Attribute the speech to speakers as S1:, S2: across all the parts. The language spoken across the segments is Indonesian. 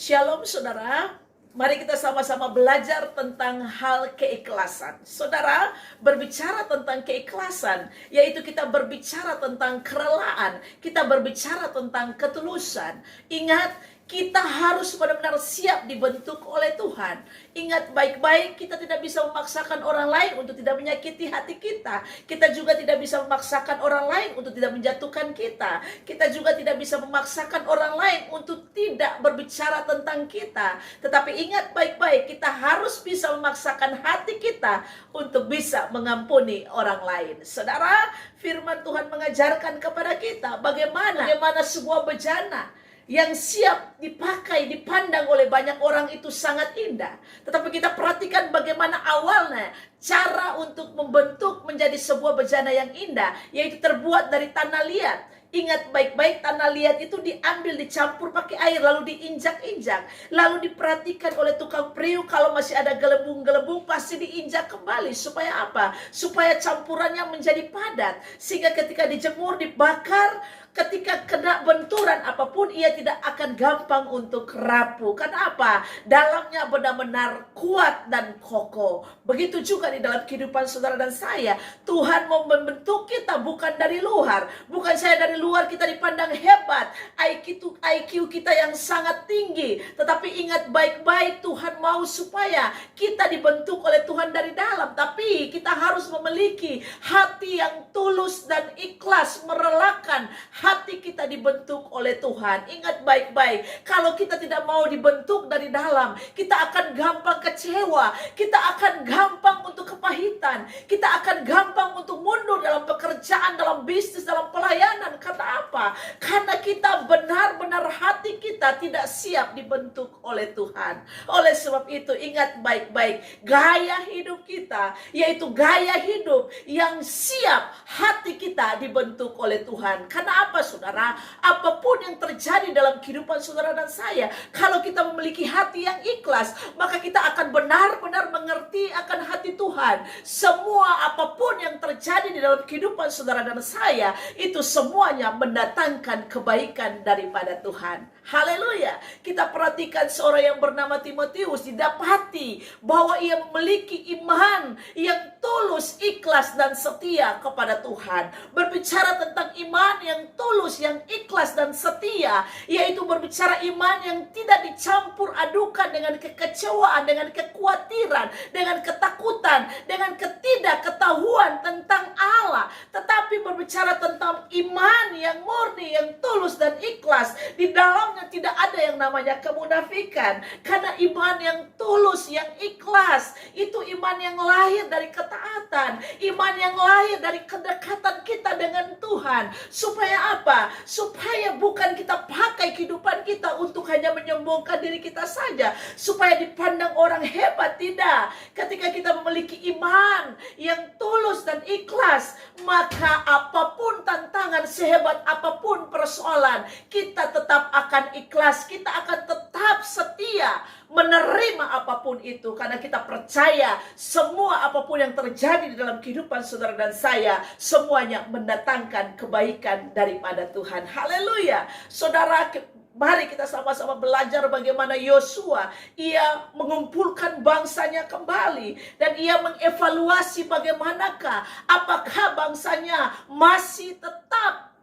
S1: Shalom saudara, mari kita sama-sama belajar tentang hal keikhlasan. Saudara, berbicara tentang keikhlasan, yaitu kita berbicara tentang kerelaan, kita berbicara tentang ketulusan. Ingat, kita harus benar-benar siap dibentuk oleh Tuhan. Ingat baik-baik, kita tidak bisa memaksakan orang lain untuk tidak menyakiti hati kita. Kita juga tidak bisa memaksakan orang lain untuk tidak menjatuhkan kita. Kita juga tidak bisa memaksakan orang lain untuk tidak berbicara tentang kita. Tetapi ingat baik-baik, kita harus bisa memaksakan hati kita untuk bisa mengampuni orang lain. Saudara, firman Tuhan mengajarkan kepada kita bagaimana sebuah bejana yang siap dipakai, dipandang oleh banyak orang itu sangat indah. Tetapi kita perhatikan bagaimana awalnya cara untuk membentuk menjadi sebuah bejana yang indah, yaitu terbuat dari tanah liat. Ingat baik-baik, tanah liat itu diambil, dicampur pakai air, lalu diinjak-injak. Lalu diperhatikan oleh tukang periuk, kalau masih ada gelembung-gelembung pasti diinjak kembali. Supaya apa? Supaya campurannya menjadi padat. Sehingga ketika dijemur, dibakar, ketika kena benturan apapun, ia tidak akan gampang untuk rapuh. Karena apa? Dalamnya benar-benar kuat dan kokoh. Begitu juga di dalam kehidupan saudara dan saya. Tuhan mau membentuk kita bukan dari luar. Bukan saya dari luar kita dipandang hebat, IQ kita yang sangat tinggi. Tetapi ingat baik-baik, Tuhan mau supaya kita dibentuk oleh Tuhan dari dalam. Tapi kita harus memiliki hati yang tulus dan ikhlas, merelakan hati kita dibentuk oleh Tuhan. Ingat baik-baik, kalau kita tidak mau dibentuk dari dalam, kita akan gampang kecewa, kita akan gampang untuk kepahitan, kita akan gampang untuk mundur dalam pekerjaan, dalam bisnis, dalam pelayanan. Karena apa? Karena kita benar-benar hati kita tidak siap dibentuk oleh Tuhan. Oleh sebab itu, ingat baik-baik, gaya hidup kita, yaitu gaya hidup yang siap hati kita dibentuk oleh Tuhan. Karena apa saudara? Apapun yang terjadi dalam kehidupan saudara dan saya, kalau kita memiliki hati yang ikhlas, maka kita akan benar-benar mengerti akan hati Tuhan. Semua apapun yang terjadi di dalam kehidupan saudara dan saya, itu semuanya mendatangkan kebaikan daripada Tuhan. Haleluya. Kita perhatikan seorang yang bernama Timotius, didapati bahwa ia memiliki iman yang tulus, ikhlas dan setia kepada Tuhan. Berbicara tentang iman yang tulus, yang ikhlas dan setia, yaitu berbicara iman yang tidak dicampur adukan dengan kekecewaan, dengan kekhawatiran, dengan ketakutan, dengan ketidakketahuan tentang Allah. Tetapi berbicara tentang iman yang murni, yang tulus dan ikhlas. Di dalamnya tidak ada yang namanya kemunafikan. Karena iman yang tulus, yang ikhlas, itu iman yang lahir dari ketaatan, iman yang lahir dari kedekatan kita dengan Tuhan. Supaya apa? Supaya bukan kita pakai kehidupan kita untuk hanya menyombongkan diri kita saja, supaya dipandang orang hebat. Tidak. Ketika kita memiliki iman yang tulus dan ikhlas, maka apapun tantangan, sehebat apapun persoalan, kita tetap akan ikhlas, kita akan tetap setia menerima apapun itu. Karena kita percaya semua apapun yang terjadi di dalam kehidupan saudara dan saya, semuanya mendatangkan kebaikan daripada Tuhan. Haleluya. Saudara, mari kita sama-sama belajar bagaimana Yosua, ia mengumpulkan bangsanya kembali. Dan ia mengevaluasi bagaimanakah, apakah bangsanya masih tetap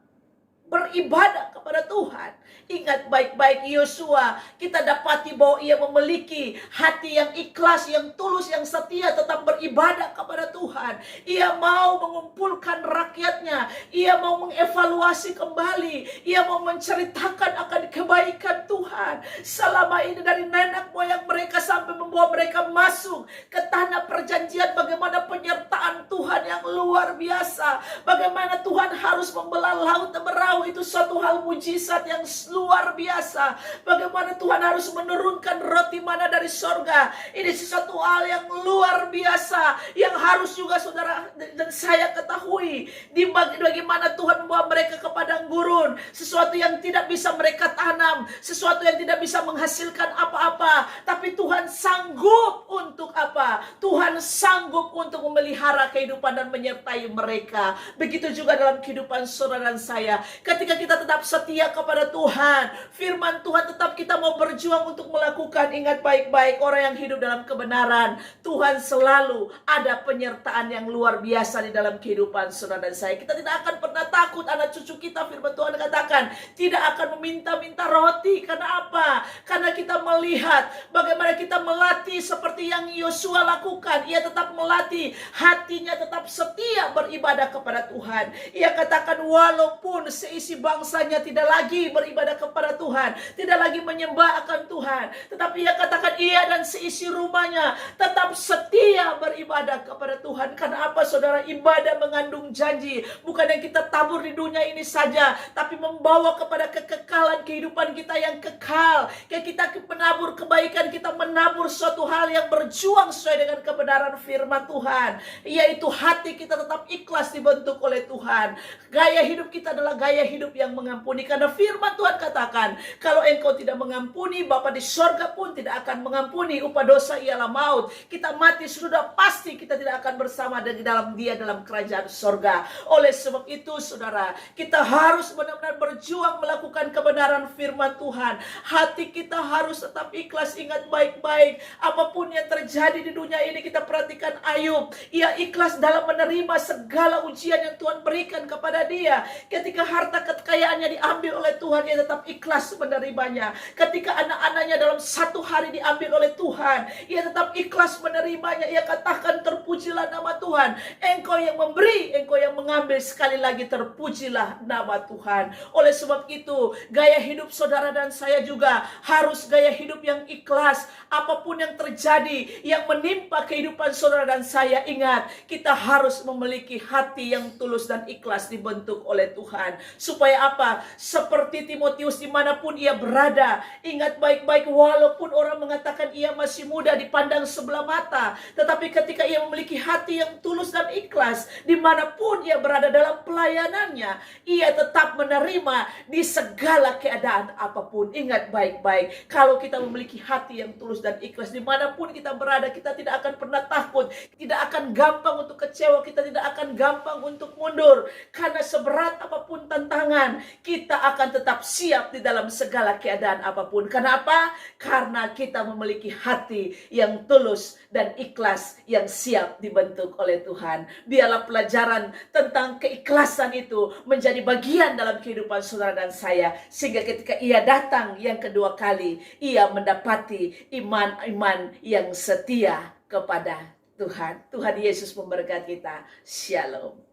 S1: beribadah kepada Tuhan. Ingat baik-baik Yosua, kita dapati bahwa ia memiliki hati yang ikhlas, yang tulus, yang setia, tetap beribadah kepada Tuhan. Ia mau mengumpulkan rakyatnya, ia mau mengevaluasi kembali, ia mau menceritakan akan kebaikan Tuhan selama ini dari nenek moyang mereka sampai membawa mereka masuk ke tanah perjanjian. Bagaimana penyertaan Tuhan yang luar biasa, bagaimana Tuhan harus membelah laut Teberau, itu suatu hal mujizat yang luar biasa. Bagaimana Tuhan harus menurunkan roti mana dari sorga, ini sesuatu hal yang luar biasa, yang harus juga saudara dan saya ketahui. Bagaimana Tuhan membawa mereka ke padang gurun, sesuatu yang tidak bisa mereka tanam, sesuatu yang tidak bisa menghasilkan apa-apa, tapi Tuhan sanggup untuk apa? Tuhan sanggup untuk memelihara kehidupan dan menyertai mereka. Begitu juga dalam kehidupan saudara dan saya. Ketika kita tetap setia kepada Tuhan, Tuhan. Firman Tuhan tetap kita mau berjuang untuk melakukan. Ingat baik-baik, orang yang hidup dalam kebenaran, Tuhan selalu ada penyertaan yang luar biasa di dalam kehidupan saudara dan saya. Kita tidak akan pernah takut. Anak cucu kita, firman Tuhan katakan, tidak akan meminta-minta roti. Karena apa? Karena kita melihat bagaimana kita melatih seperti yang Yosua lakukan. Ia tetap melatih, hatinya tetap setia beribadah kepada Tuhan. Ia katakan walaupun seisi bangsanya tidak lagi beribadah kepada Tuhan, tidak lagi menyembah akan Tuhan, tetapi ia katakan ia dan seisi rumahnya tetap setia beribadah kepada Tuhan. Karena apa saudara? Ibadah mengandung janji. Bukan yang kita tabur di dunia ini saja, tapi membawa kepada kekekalan kehidupan kita yang kekal. Kayak kita menabur kebaikan, kita menabur suatu hal yang berjuang sesuai dengan kebenaran firman Tuhan, yaitu hati kita tetap ikhlas dibentuk oleh Tuhan. Gaya hidup kita adalah gaya hidup yang mengampuni. Karena firman Tuhan katakan, kalau engkau tidak mengampuni, Bapa di sorga pun tidak akan mengampuni. Upah dosa ialah maut. Kita mati sudah pasti kita tidak akan bersama dalam Dia dalam kerajaan sorga. Oleh sebab itu saudara, kita harus benar-benar berjuang melakukan kebenaran firman Tuhan. Hati kita harus tetap ikhlas. Ingat baik-baik, apapun yang terjadi di dunia ini, kita perhatikan Ayub. Ia ikhlas dalam menerima segala ujian yang Tuhan berikan kepada dia. Ketika harta kekayaannya diambil oleh Tuhan, ia tetap ikhlas menerimanya. Ketika anak-anaknya dalam satu hari diambil oleh Tuhan, ia tetap ikhlas menerimanya. Ia katakan, terpujilah nama Tuhan. Engkau yang memberi, engkau yang mengambil, sekali lagi terpujilah nama Tuhan. Oleh sebab itu, gaya hidup saudara dan saya juga harus gaya hidup yang ikhlas. Apapun yang terjadi, yang menimpa kehidupan saudara dan saya, ingat, kita harus memiliki hati yang tulus dan ikhlas dibentuk oleh Tuhan. Supaya apa? Seperti Timotius dimanapun ia berada, ingat baik-baik, walaupun orang mengatakan ia masih muda dipandang sebelah mata, tetapi ketika ia memiliki hati yang tulus dan ikhlas, dimanapun ia berada dalam pelayanannya, ia tetap menerima di segala keadaan apapun. Ingat baik-baik, kalau kita memiliki hati yang tulus dan ikhlas, dimanapun kita berada, kita tidak akan pernah takut, tidak akan gampang untuk kecewa, kita tidak akan gampang untuk mundur. Karena seberat apapun tantangan, kita akan tetap siap di dalam segala keadaan apapun. Karena apa? Karena kita memiliki hati yang tulus dan ikhlas yang siap dibentuk oleh Tuhan. Biarlah pelajaran tentang keikhlasan itu menjadi bagian dalam kehidupan saudara dan saya, sehingga ketika ia datang yang kedua kali, ia mendapati iman-iman yang setia kepada Tuhan. Tuhan Yesus memberkati kita. Shalom.